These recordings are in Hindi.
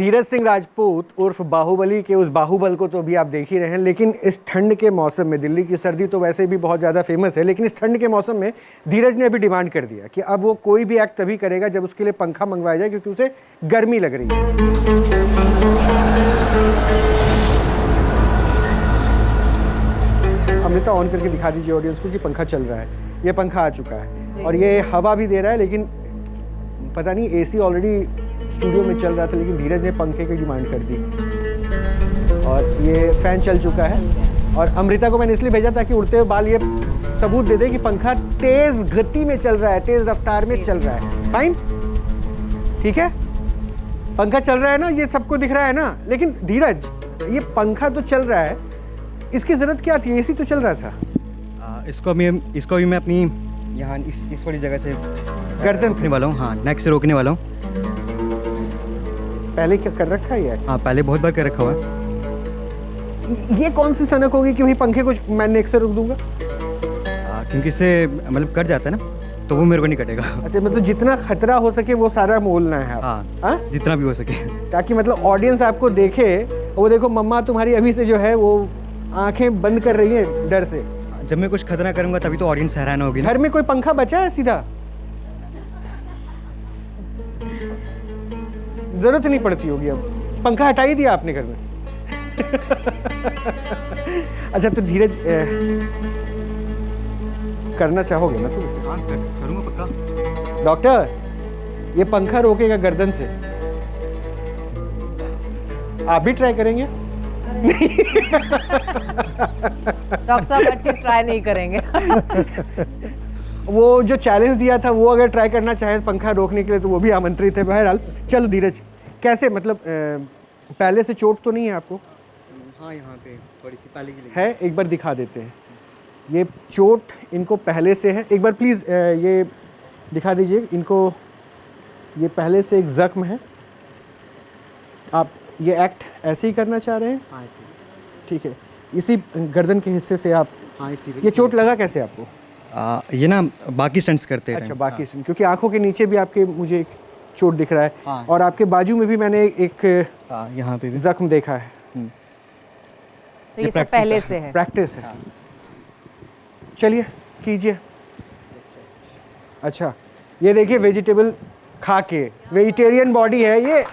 धीरज सिंह राजपूत उर्फ बाहुबली के उस बाहुबल को तो अभी आप देख ही रहे हैं, लेकिन इस ठंड के मौसम में, दिल्ली की सर्दी तो वैसे भी बहुत ज़्यादा फेमस है, लेकिन इस ठंड के मौसम में धीरज ने अभी डिमांड कर दिया कि अब वो कोई भी एक्ट तभी करेगा जब उसके लिए पंखा मंगवाया जाए, क्योंकि उसे गर्मी लग रही है। अमृता ऑन करके दिखा दीजिए ऑडियंस को कि पंखा चल रहा है। ये पंखा आ चुका है और ये हवा भी दे रहा है, लेकिन पता नहीं एसी ऑलरेडी स्टूडियो में चल रहा था, लेकिन धीरज ने पंखे की डिमांड कर दी और ये फैन चल चुका है। और अमृता को मैंने इसलिए भेजा ताकि उड़ते हुए बाल ये सबूत दे दे कि पंखा तेज गति में चल रहा है, तेज रफ्तार में चल रहा है। फाइन, ठीक है, पंखा चल रहा है ना, ये सबको दिख रहा है ना। लेकिन धीरज, ये पंखा तो चल रहा है, इसकी जरूरत क्या थी? एसी तो चल रहा था। इसको भी मैं अपनी यहाँ इस वाली जगह से गर्दन रोकने वाला हूँ। हाँ, नेक से रोकने वाला हूँ। पहले क्या कर रखा है? हाँ, पहले बहुत बार कर रखा हुआ है। ये कौन सी सनक होगी कि भाई पंखे को मैं नेक से रोक दूंगा? क्योंकि इससे मतलब कट जाता है ना, तो वो मेरे को नहीं कटेगा। अच्छा, मतलब जितना खतरा हो सके वो सारा मोलना है आप। हाँ, हाँ? जितना भी हो सके, ताकि मतलब ऑडियंस आपको देखे। वो देखो मम्मा तुम्हारी अभी से जो है वो आंखें बंद कर रही हैं डर से। जब मैं कुछ खतरा करूंगा तभी तो ऑडियंस हैरान होगी। घर में कोई पंखा बचा है? सीधा जरूरत नहीं पड़ती होगी, अब पंखा हटा ही दिया आपने घर में। अच्छा, तो धीरज करना चाहोगे ना तुम? हाँ, करूँगा पक्का। डॉक्टर, ये पंखा रोकेगा गर्दन से, आप भी ट्राई करेंगे? डॉक्टर साहब हर चीज ट्राई नहीं करेंगे। वो जो चैलेंज दिया था वो अगर ट्राई करना चाहे पंखा रोकने के लिए तो वो भी आमंत्रित है। बहरहाल चलो धीरज, कैसे मतलब पहले से चोट तो नहीं है आपको? हाँ, यहाँ पे थोड़ी सी पहले की है, एक बार दिखा देते हैं। ये चोट इनको पहले से है, एक बार प्लीज़ ये दिखा दीजिए इनको। ये पहले से एक जख्म है। आप ये एक्ट ऐसे ही करना चाह रहे हैं? हाँ, इसी। ठीक है, इसी गर्दन के हिस्से से आप। हाँ, इसी। ये चोट लगा कैसे आपको? ये ना बाकी स्टंट्स करते हैं। अच्छा, बाकी स्टंट, क्योंकि आंखों के नीचे भी आपके मुझे एक चोट दिख रहा है। हाँ। और आपके बाजू में भी मैंने एक यहाँ पे भी जख्म देखा है। तो ये सब पहले से है। प्रैक्टिस है। चलिए कीजिए। अच्छा, ये देखिए वेजिटेबल खा के, वेजिटेरियन बॉडी है ये।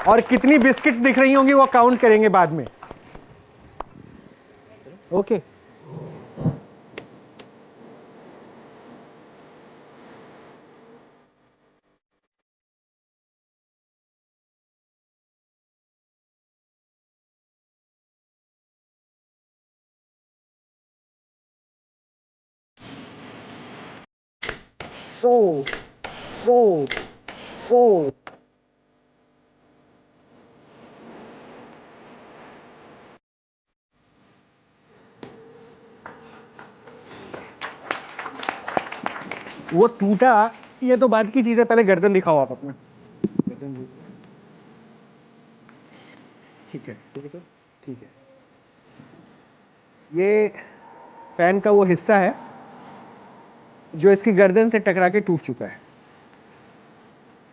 और कितनी बिस्किट्स दिख रही होंगी वो काउंट करेंगे बाद में। ओके, so वो टूटा, ये तो बात की चीज है। पहले गर्दन दिखाओ आप अपना। ठीक है, ठीक है सर, ठीक है। ये फैन का वो हिस्सा है जो इसकी गर्दन से टकरा के टूट चुका है।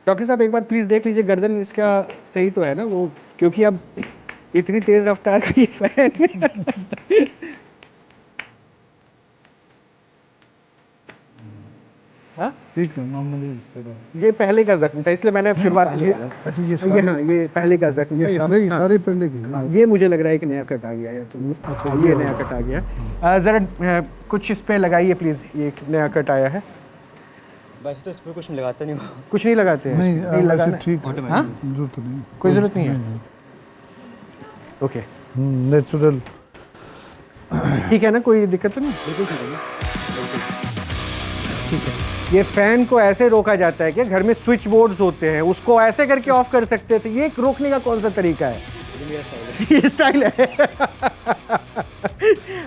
डॉक्टर साहब एक बार प्लीज देख लीजिए गर्दन इसका सही तो है ना वो, क्योंकि अब इतनी तेज रफ्तार का ये फैन। हाँ ठीक है, मामूली। ये पहले का जख्म था, इसलिए मैंने शुरुआत अच्छा, ये पहले का जख्म ये था। सारे पहले की। ये मुझे लग रहा है कि नया कट आ गया है। तो ये नया कट आ गया। जरा कुछ इस पे लगाइए प्लीज, ये नया कट आया है। वैसे तो इस पर कुछ लगाता नहीं हूँ। कुछ नहीं लगाते हैं? नहीं, लगाना वैसे ठीक है। हाँ? जरूरत नहीं, कोई जरूरत नहीं है। Okay, natural. ठीक है ना, कोई दिक्कत तो नहीं? ठीक है। ये फैन को ऐसे रोका जाता है कि घर में स्विच बोर्ड्स होते हैं, उसको ऐसे करके ऑफ कर सकते थे। ये रोकने का कौन सा तरीका है? ये स्टाइल है।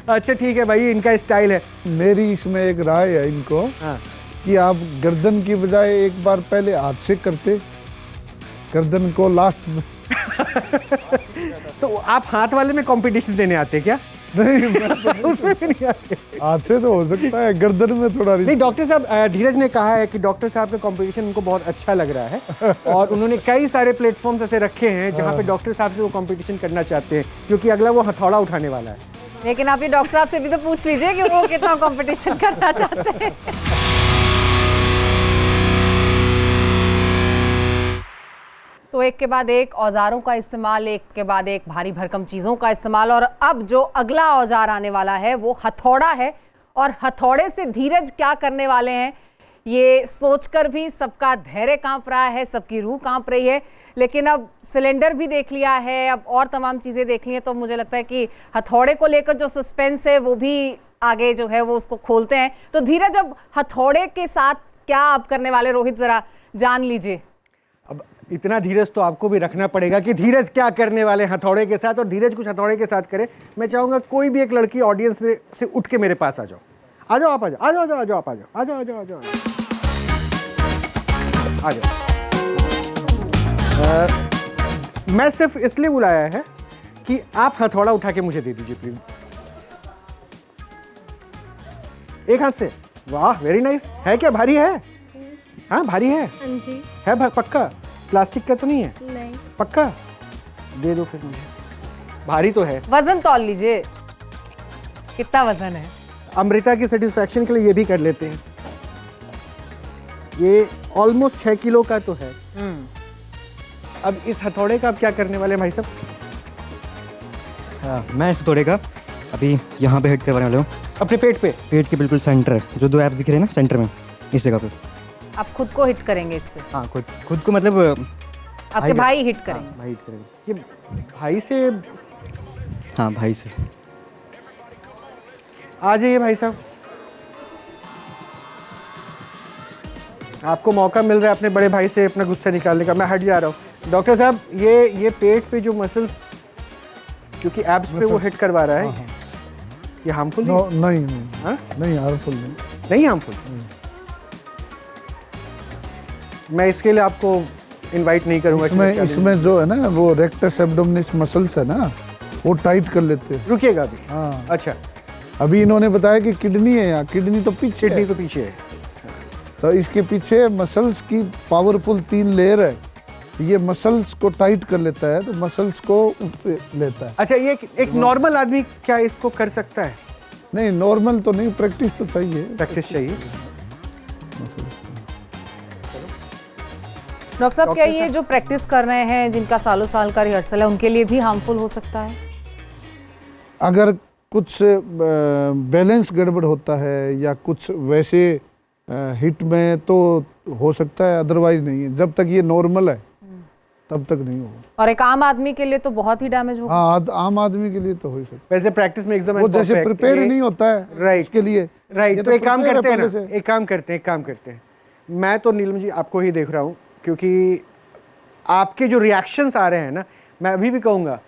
अच्छा ठीक है भाई, इनका स्टाइल है। मेरी इसमें एक राय है इनको, हाँ। कि आप गर्दन की बजाय एक बार पहले हाथ से करते, गर्दन को लास्ट में। तो आप हाथ वाले में कंपटीशन देने आते क्या? नहीं मैं तो उसमें भी नहीं आते। हाथ से तो हो सकता है, गर्दन में थोड़ा नहीं, डॉक्टर साहब, धीरज ने कहा है कि डॉक्टर साहब का कंपटीशन उनको बहुत अच्छा लग रहा है और उन्होंने कई सारे प्लेटफॉर्म्स ऐसे रखे हैं जहाँ पे डॉक्टर साहब से वो कंपटीशन करना चाहते हैं, क्योंकि अगला वो हथौड़ा उठाने वाला है। लेकिन आप ये डॉक्टर साहब से भी तो पूछ लीजिए कि वो कितना कंपटीशन करना चाहते हैं। तो एक के बाद एक औजारों का इस्तेमाल, एक के बाद एक भारी भरकम चीज़ों का इस्तेमाल, और अब जो अगला औजार आने वाला है वो हथौड़ा है। और हथौड़े से धीरज क्या करने वाले हैं ये सोचकर भी सबका धैर्य कांप रहा है, सबकी रूह कांप रही है। लेकिन अब सिलेंडर भी देख लिया है, अब और तमाम चीज़ें देख ली हैं, तो मुझे लगता है कि हथौड़े को लेकर जो सस्पेंस है वो भी आगे जो है वो उसको खोलते हैं। तो धीरज, अब हथौड़े के साथ क्या आप करने वाले, रोहित ज़रा जान लीजिए। अब इतना धीरज तो आपको भी रखना पड़ेगा कि धीरज क्या करने वाले हैं हथौड़े के साथ, और धीरज कुछ हथौड़े के साथ करे। मैं चाहूँगा कोई भी एक लड़की ऑडियंस में से उठ के मेरे पास आ जाओ। आ जाओ आप, आ जाओ, आ जाओ, आ जाओ आप, आ जाओ, आ जाओ, आ जाओ, आ जाओ, आ जाओ। मैं सिर्फ इसलिए बुलाया है कि आप हथौड़ा उठा के मुझे दे दीजिए प्लीज, एक हाथ से। वाह, वेरी नाइस। है क्या, भारी है? हाँ भारी है। हाँ जी। है पक्का? प्लास्टिक का तो नहीं है? नहीं। पक्का? दे दो फिर मुझे। भारी तो है। वजन तौल लीजिए, कितना वजन है? अमृता की सेटिस्फैक्शन के लिए ये भी कर लेते हैं। ये ऑलमोस्ट 6 किलो का तो है। अब इस हथौड़े का आप क्या करने वाले हैं भाई साहब? हाँ, मैं इस हथौड़े का अभी यहाँ पे हिट करवाने वाला हूँ, अपने पेट पे। पेट के बिल्कुल सेंटर, जो 2 एब्स दिख रहे हैं ना सेंटर में, इस जगह पे। आप खुद को हिट करेंगे इससे? हाँ, खुद को मतलब आपके भाई हिट करेंगे? हाँ, भाई हिट करेंगे। ये भाई से? हाँ, भाई से। आ जाइए भाई साहब, आपको मौका मिल रहा है अपने बड़े भाई से अपना गुस्सा निकालने का। मैं हट जा रहा हूँ। डॉक्टर साहब, ये पेट पे जो मसल्स, क्योंकि एब्स पे वो हिट करवा रहा है, ये हार्मफुल नहीं? नहीं हाँ? नहीं, हार्मफुल नहीं। नहीं हार्मफुल? मैं इसके लिए आपको इनवाइट नहीं करूंगा। इसमें जो है ना वो रेक्टस एब्डोमिनिस मसल्स है ना, वो टाइट कर लेते हैं। रुकिएगा अभी। हाँ। अच्छा, अभी इन्होंने बताया कि किडनी है यहाँ, किडनी तो पीछे किडनी है। तो पीछे है। तो इसके पीछे मसल्स की पावरफुल 3 लेयर है, ये मसल्स को टाइट कर लेता है, तो मसल्स को लेता है। अच्छा, ये एक नॉर्मल आदमी क्या इसको कर सकता है? नहीं, नॉर्मल तो नहीं, प्रैक्टिस तो चाहिए। प्रैक्टिस चाहिए। डॉक्टर साहब, क्या ये जो प्रैक्टिस कर रहे हैं, जिनका सालों साल का रिहर्सल है, उनके लिए भी हार्मफुल हो सकता है? अगर कुछ बैलेंस गड़बड़ होता है या कुछ वैसे हिट में तो हो सकता है, अदरवाइज नहीं है। जब तक ये नॉर्मल है तब तक नहीं होगा। और एक आम आदमी के लिए तो बहुत ही डैमेज होगा। हाँ, आम आदमी के लिए तो हो सकता वैसे प्रैक्टिस में एकदम है, वो जैसे प्रिपेयर नहीं होता है राइट उसके लिए। राइट। तो एक काम करते हैं ना, से। एक काम करते हैं। मैं तो नीलम जी आपको ही देख रहा हूँ, क्योंकि आपके जो रिएक्शंस आ रहे हैं ना, मैं अभी भी कहूँगा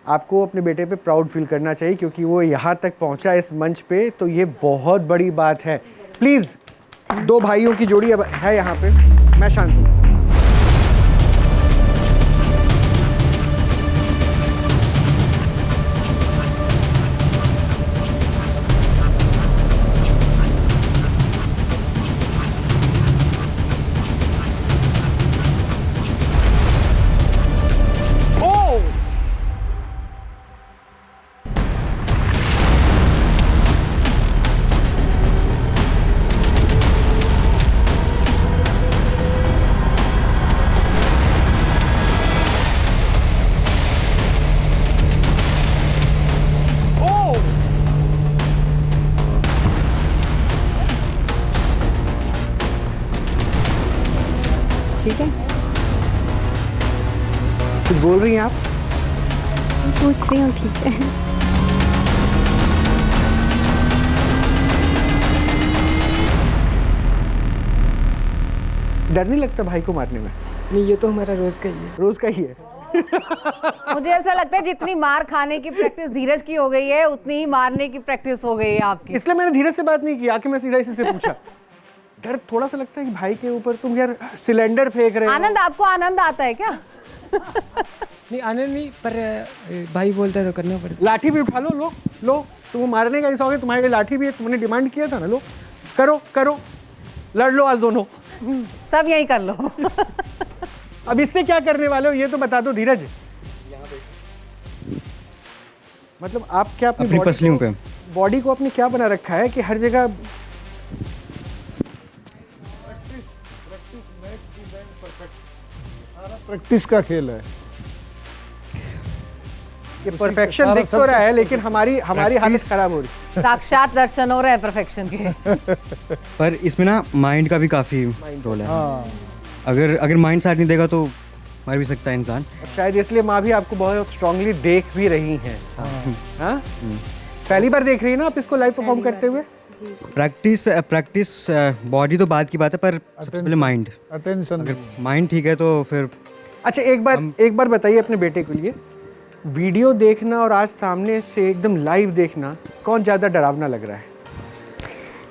आपको अपने बेटे पे प्राउड फील करना चाहिए, क्योंकि वो यहाँ तक पहुँचा इस मंच पे, तो ये बहुत बड़ी बात है। प्लीज़, 2 भाइयों की जोड़ी अब है यहाँ पे। मैं शांत हूँ। ठीक है, कुछ बोल रही हैं आप? पूछ रही हूँ। ठीक है। डर नहीं लगता भाई को मारने में? नहीं, ये तो हमारा रोज का ही है। रोज का ही है। मुझे ऐसा लगता है जितनी मार खाने की प्रैक्टिस धीरज की हो गई है, उतनी ही मारने की प्रैक्टिस हो गई है आपकी। इसलिए मैंने धीरज से बात नहीं की, आके मैं सीधा इसी से पूछा। डर थोड़ा सा लगता है कि भाई के ऊपर तुम यार सिलेंडर फेंक रहे हो। आनंद, आपको आनंद आता है क्या? नहीं आनंद नहीं, पर भाई बोलता है तो करना पड़ता लाठी भी उठा लो, लो लो, तुम मारने का ऐसा हो गया, तुम्हारे लिए लाठी भी है, तुमने डिमांड किया था ना, लो करो करो, लड़ लो आज दोनों। सब यही कर लो। अब इससे क्या करने वाले हो ये तो बता दो धीरज। मतलब आप क्या अपनी पसलियों पे बॉडी को अपने क्या बना रखा है कि हर जगह प्रैक्टिस का खेल है। ये परफेक्शन दिख तो रहा है, लेकिन हमारी हालत खराब हो रही है। साक्षात दर्शन हो रहे हैं परफेक्शन के। पर इसमें ना माइंड का भी काफ़ी रोल है। हाँ, अगर माइंड साथ नहीं देगा तो मर भी सकता है इंसान। शायद इसलिए माँ भी आपको बहुत स्ट्रांगली देख भी रही हैं। हाँ? पहली बार देख रही है ना आप इसको लाइव परफॉर्म करते हुए? प्रैक्टिस बॉडी तो बात की बात है, पर सबसे पहले माइंड। अटेंशन। अगर माइंड ठीक है तो फिर अच्छा एक बार बताइए अपने बेटे के लिए, वीडियो देखना और आज सामने से एकदम लाइव देखना कौन ज़्यादा डरावना लग रहा है?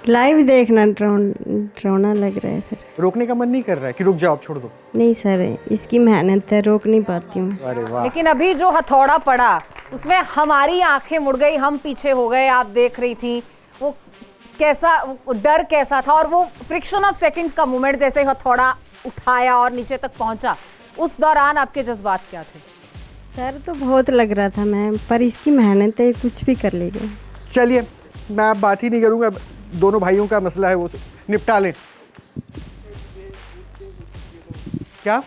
लाइव देखना डरावना लग रहा है सर। रोकने का मन नहीं कर रहा है कि रुक जाओ, छोड़ दो? नहीं सर, इसकी मेहनत है, रोक नहीं पाती हूँ। अरे वाह। लेकिन अभी जो हथौड़ा पड़ा उसमें हमारी आंखें मुड़ गई, हम पीछे हो गए। आप देख रही थी वो कैसा डर कैसा था, और वो फ्रिक्शन ऑफ सेकंड्स का मोमेंट, जैसे हथौड़ा उठाया और नीचे तक पहुंचा, उस दौरान आपके जज्बात क्या थे? डर तो बहुत लग रहा था मैम, पर इसकी मेहनत है, कुछ भी कर लेगा। चलिए मैं अब बात ही नहीं करूँगा, दोनों भाइयों का मसला है वो निपटा लें। क्या?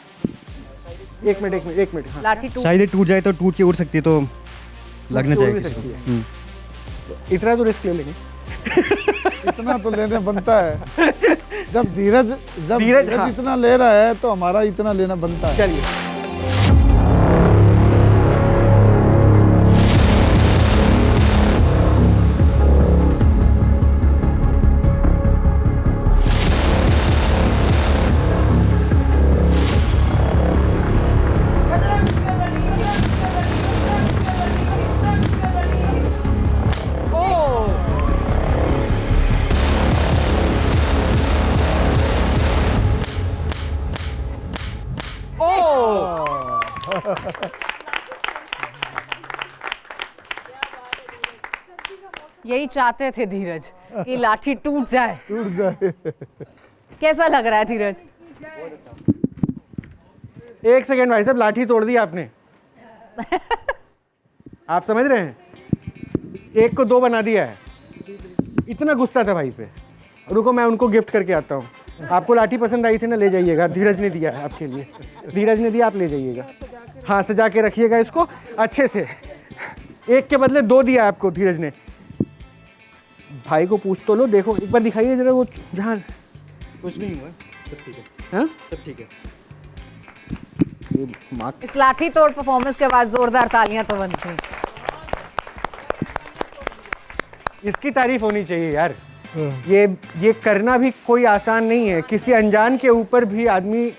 एक मिनट। हाँ। लाठी टूट शायद ये टूट जाए तो टूट के उड़ सकती है, तो लगना टूट चाहिए भी किसी सकती को। है। इतना तो रिस्क ले लेंगे। इतना तो लेने बनता है। जब धीरज हाँ। इतना ले रहा है तो हमारा इतना लेना बनता है। चलिए यही चाहते थे धीरज कि लाठी टूट जाए। कैसा लग रहा है धीरज? एक सेकेंड भाई साहब, लाठी तोड़ दी आपने। आप समझ रहे हैं? एक को दो बना दिया है। इतना गुस्सा था भाई पे। रुको मैं उनको गिफ्ट करके आता हूँ। आपको लाठी पसंद आई थी ना, ले जाइएगा, धीरज ने दिया है आपके लिए। धीरज ने दिया, आप ले जाइएगा। हाँ सजा के रखिएगा इसको अच्छे से। एक के बदले दो दिया आपको धीरज ने। भाई को पूछ तो लो, देखो एक बार दिखाइए जरा वो जहाँ। कुछ नहीं हुआ, सब ठीक है। हाँ सब ठीक है। ये मार्क इस लाठी तोड़ परफॉर्मेंस के बाद जोरदार तालियां तो बनती हैं। इसकी तारीफ होनी चाहिए यार। ये करना भी कोई आसान नहीं है। किसी अनजान के ऊपर भी आदमी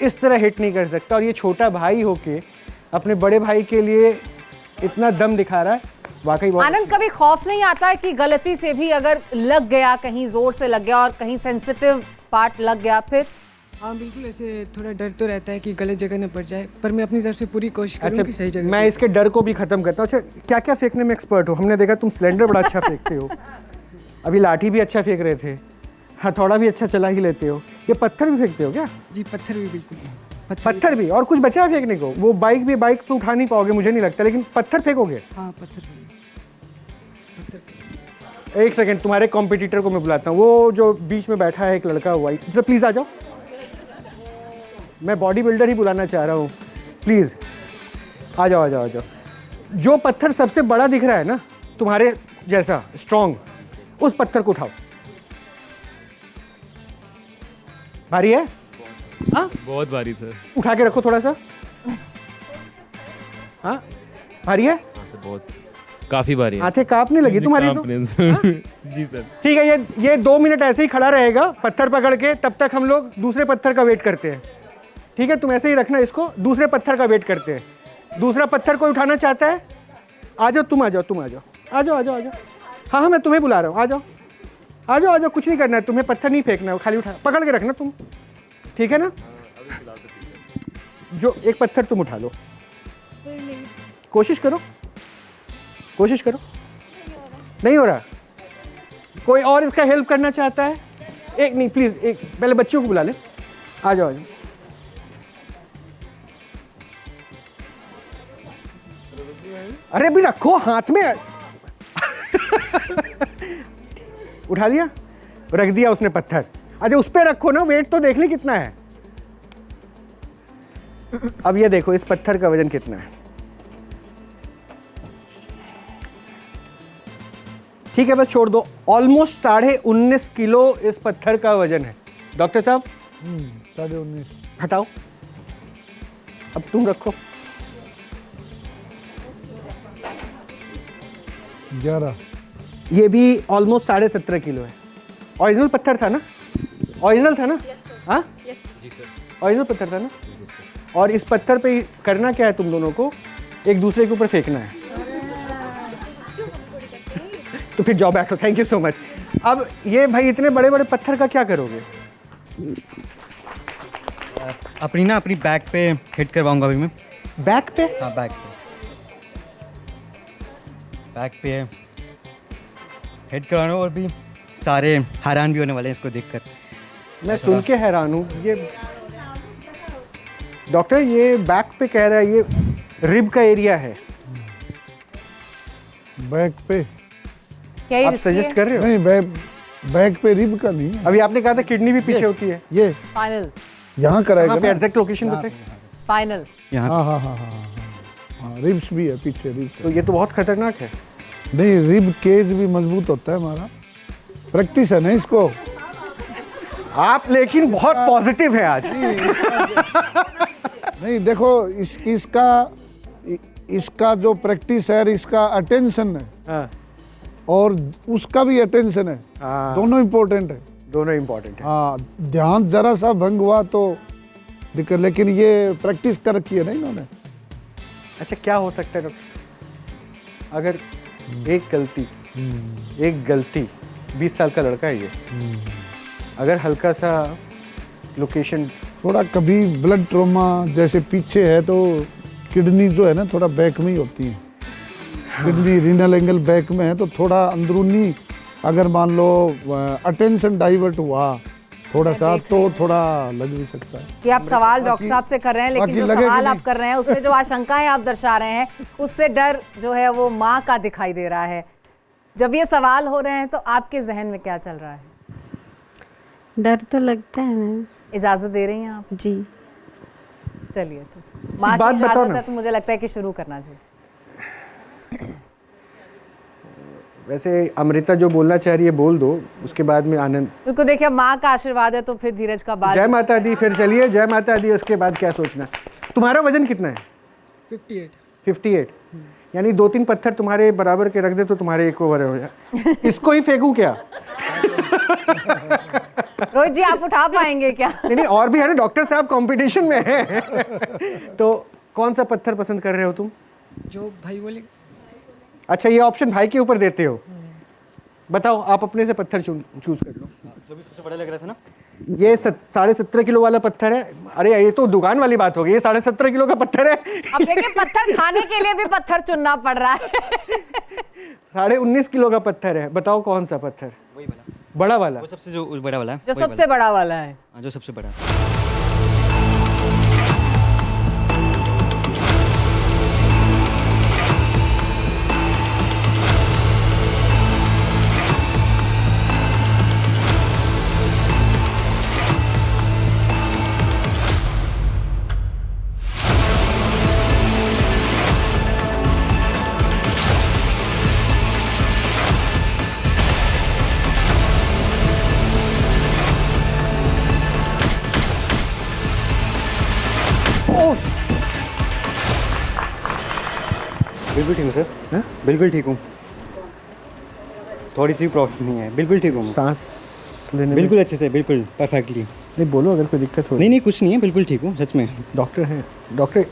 इस तरह हिट नहीं कर सकता, और ये छोटा भाई होके अपने बड़े भाई के लिए इतना दम दिखा रहा है। वाकई बहुत आनंद, कभी खौफ नहीं आता कि गलती से भी अगर लग गया, कहीं जोर से लग गया और कहीं सेंसिटिव पार्ट लग गया फिर? हाँ बिल्कुल, ऐसे थोड़ा डर तो रहता है कि गलत जगह न पड़ जाए, पर मैं अपनी तरफ से पूरी कोशिश करूँ कि सही जगह। मैं इसके डर को भी खत्म करता हूँ। अच्छा क्या क्या फेंकने में एक्सपर्ट हो? हमने देखा तुम सिलेंडर बड़ा अच्छा फेंकते हो, अभी लाठी भी अच्छा फेंक रहे थे, हथौड़ा भी अच्छा चला ही लेते हो। ये पत्थर भी फेंकते हो क्या? जी पत्थर भी बिल्कुल। पत्थर भी? और कुछ बचा है फेंकने को? वो बाइक भी, बाइक तो उठा नहीं पाओगे मुझे नहीं लगता, लेकिन पत्थर फेंकोगे? हाँ पत्थर भी। एक सेकंड, तुम्हारे कॉम्पिटिटर को मैं बुलाता हूँ। वो जो बीच में बैठा है एक लड़का वाइट, तो प्लीज़ आ जाओ। मैं बॉडी बिल्डर ही बुलाना चाह रहा हूँ, प्लीज़ आ जाओ आ जाओ आ जाओ। जो पत्थर सबसे बड़ा दिख रहा है ना तुम्हारे जैसा स्ट्रॉन्ग, उस पत्थर को उठाओ। भारी है? हाँ बहुत भारी सर। उठा के रखो थोड़ा सा। हाँ भारी है? हाँ सर, बहुत काफी भारी है। हाथे कांपने लगी तुम्हारी तो। जी सर। ठीक है, ये 2 मिनट ऐसे ही खड़ा रहेगा पत्थर पकड़ के, तब तक हम लोग दूसरे पत्थर का वेट करते हैं। ठीक है, तुम ऐसे ही रखना इसको, दूसरे पत्थर का वेट करते हैं। दूसरा पत्थर कोई उठाना चाहता है? आ जाओ तुम, आ जाओ तुम, आ जाओ आ जाओ आ जाओ आ जाओ। हाँ हाँ मैं तुम्हें बुला रहा हूँ, आ जाओ आ जाओ आ जाओ। कुछ नहीं करना है तुम्हें, पत्थर नहीं फेंकना है, खाली उठा पकड़ के रखना तुम, ठीक है ना? जो एक पत्थर तुम उठा लो, कोशिश करो, कोशिश करो। नहीं हो रहा? कोई और इसका हेल्प करना चाहता है? एक नहीं, प्लीज एक, पहले बच्चों को बुला ले। आ जाओ, आ जाओ। अरे भी रखो हाथ में। उठा लिया, रख दिया उसने पत्थर। अच्छा उस पे रखो ना, वेट तो देख ली कितना है। अब ये देखो इस पत्थर का वजन कितना है। हाँ। ठीक है बस छोड़ दो। ऑलमोस्ट 19.5 किलो इस पत्थर का वजन है। डॉक्टर साहब 19.5 हटाओ, अब तुम रखो। 11 ये भी ऑलमोस्ट 17.5 किलो है। ओरिजिनल पत्थर था ना? ओरिजिनल था ना? हाँ जी सर। ओरिजिनल पत्थर था ना? और इस पत्थर पे करना क्या है तुम दोनों को? एक दूसरे के ऊपर फेंकना है। तो फिर जाओ बैठो। Thank you so much. अब ये भाई इतने बड़े बड़े पत्थर का क्या करोगे? अपनी ना अपनी बैक पे हिट करवाऊंगा अभी मैं। बैक पे? हाँ बैक पे हिट करवाना, और भी सारे हैरान भी होने वाले हैं इसको देखकर। मैं सुन के हैरान हूँ। ये डॉक्टर ये बैक पे कह रहा है, ये रिब का एरिया है। बैक पे क्या ये आप risky सजेस्ट है? कर रहे हो? नहीं, बैक पे रिब का नहीं है। अभी आपने कहा था किडनी भी पीछे होती है। ये स्पाइनल, यहाँ कराएगा कहाँ पे ना। एग्जैक्ट लोकेशन बताए? स्पाइनल। यहाँ हाँ हाँ हाँ हाँ हाँ हाँ, रिब्स भी है पीछे, रिब्स तो ये तो बहुत खतरनाक है। नहीं, रिब केज भी मजबूत होता है हमारा। प्रैक्टिस है ना इसको। आप लेकिन बहुत पॉजिटिव है आज। नहीं देखो इसका जो प्रैक्टिस है, इसका अटेंशन है हाँ, और उसका भी अटेंशन है। हाँ। दोनों इम्पोर्टेंट है। दोनों इम्पोर्टेंट है। हाँ, ध्यान जरा सा भंग हुआ तो दिक्कत, लेकिन ये प्रैक्टिस कर रखी है ना इन्होंने। अच्छा क्या हो सकता है डॉक्टर? अगर एक गलती 20 साल का लड़का है ये, अगर हल्का सा लोकेशन, थोड़ा कभी ब्लड ट्रोमा जैसे पीछे है तो किडनी जो है ना थोड़ा बैक में ही होती है। किडनी रीनल एंगल बैक में है तो थोड़ा अंदरूनी, अगर मान लो अटेंशन डाइवर्ट हुआ थोड़ा सा तो थोड़ा लग भी सकता है। कि आप सवाल डॉक्टर साहब से कर रहे हैं, लेकिन बाकी जो लगेगी सवाल आप नहीं। कर रहे हैं उसमें जो आशंकाएं आप दर्शा रहे हैं उससे डर जो है वो माँ का दिखाई दे रहा है। जब ये सवाल हो रहे हैं तो आपके जहन में क्या चल रहा है? डर तो लगता है मैम। इजाजत दे रही हैं आप? जी। चलिए, तो माँ बात की बताओ इजाजत ना। है तो मुझे लगता है कि शुरू करना चाहिए। वैसे अमृता जो बोलना चाह रही है बोल दो, उसके बाद में आनंद। क्योंकि देखिए माँ का आशीर्वाद है तो फिर धीरज का बाल। जय माता दी। फिर चलिए जय माता दी, उसके बाद क्या सोचना। तुम्हारा वजन कितना है? 58। 58। यानी 2-3 पत्थर तुम्हारे बराबर के रख दे तो तुम्हारे एक ओवर हो जाए। इसको ही फेंकूं क्या? रोहित जी आप उठा पाएंगे क्या? नहीं और भी है ना, डॉक्टर साहब कंपटीशन में है। तो कौन सा पत्थर पसंद कर रहे हो तुम? जो भाई बोले। अच्छा ये ऑप्शन भाई के ऊपर देते हो। बताओ आप अपने से पत्थर चूज कर लो। जो भी सबसे बड़ा लग रहा था ना, ये 17.5 किलो वाला पत्थर है। अरे ये तो दुकान वाली बात हो गई। ये 17.5 किलो का पत्थर है। अब देखिए पत्थर खाने के लिए भी पत्थर चुनना पड़ रहा है। 19.5 किलो का पत्थर है। बताओ कौन सा पत्थर? वही वाला, बड़ा वाला? वो सबसे जो बड़ा वाला है, जो वही सबसे बड़ा वाला है। हाँ, जो सबसे बड़ा है। बिल्कुल ठीक हूँ सर। हाँ? बिल्कुल ठीक हूँ, थोड़ी सी प्रॉब्लम नहीं है, बिल्कुल ठीक हूँ मैं। सांस लेने में? बिल्कुल अच्छे से, बिल्कुल परफेक्टली। नहीं बोलो अगर कोई दिक्कत हो। नहीं नहीं कुछ नहीं है, बिल्कुल ठीक हूँ सच में। डॉक्टर हैं। डॉक्टर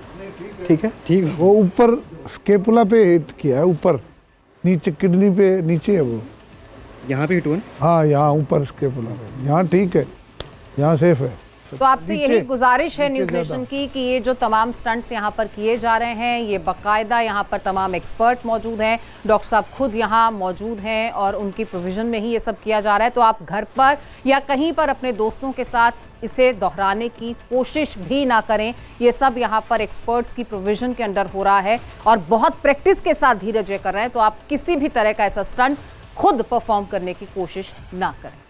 ठीक है। ठीक हूँ। वो ऊपर स्केपुला पे हिट किया है, ऊपर नीचे किडनी पे नीचे है वो। यहाँ पे हिट हुआ ना? हाँ यहाँ ऊपर स्केपुला पे, यहाँ ठीक है, यहाँ सेफ है। तो आपसे यही नीचे- गुजारिश है नीचे न्यूज़ नेशन ज़्यादा। की कि ये जो तमाम स्टंट्स यहाँ पर किए जा रहे हैं, ये बाकायदा यहाँ पर तमाम एक्सपर्ट मौजूद हैं, डॉक्टर साहब खुद यहाँ मौजूद हैं और उनकी प्रोविज़न में ही ये सब किया जा रहा है। तो आप घर पर या कहीं पर अपने दोस्तों के साथ इसे दोहराने की कोशिश भी ना करें। ये सब यहाँ पर एक्सपर्ट्स की प्रोविज़न के अंडर हो रहा है और बहुत प्रैक्टिस के साथ धीरज ये कर रहे हैं। तो आप किसी भी तरह का ऐसा स्टंट खुद परफॉर्म करने की कोशिश ना करें।